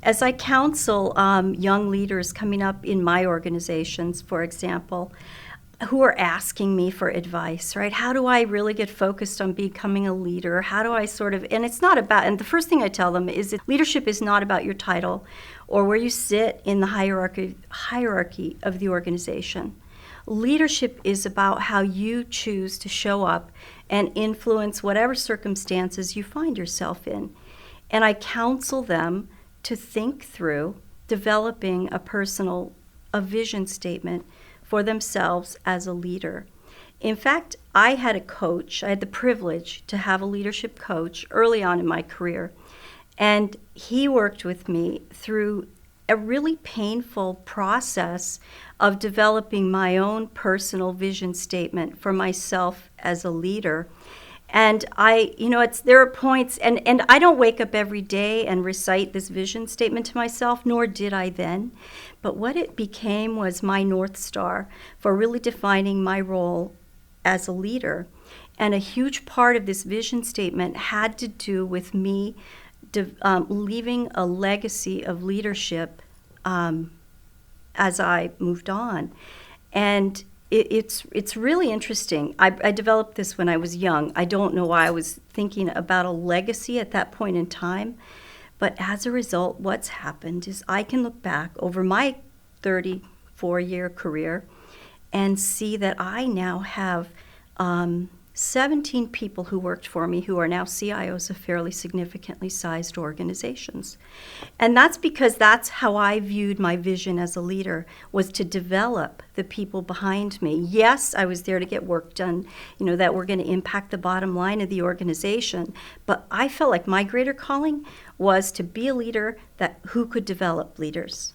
as I counsel young leaders coming up in my organizations, for example, who are asking me for advice, right? How do I really get focused on becoming a leader? How do I and it's not about, and the first thing I tell them is that leadership is not about your title or where you sit in the hierarchy of the organization. Leadership is about how you choose to show up and influence whatever circumstances you find yourself in. And I counsel them to think through developing a vision statement for themselves as a leader. In fact, I had the privilege to have a leadership coach early on in my career, and he worked with me through a really painful process of developing my own personal vision statement for myself as a leader. And there are points, and I don't wake up every day and recite this vision statement to myself, nor did I then. But what it became was my North Star for really defining my role as a leader. And a huge part of this vision statement had to do with me leaving a legacy of leadership as I moved on. And it's really interesting. I developed this when I was young. I don't know why I was thinking about a legacy at that point in time, but as a result, what's happened is I can look back over my 34-year career and see that I now have 17 people who worked for me who are now CIOs of fairly significantly sized organizations. And that's because that's how I viewed my vision as a leader, was to develop the people behind me. Yes, I was there to get work done, that were going to impact the bottom line of the organization, but I felt like my greater calling was to be a leader who could develop leaders.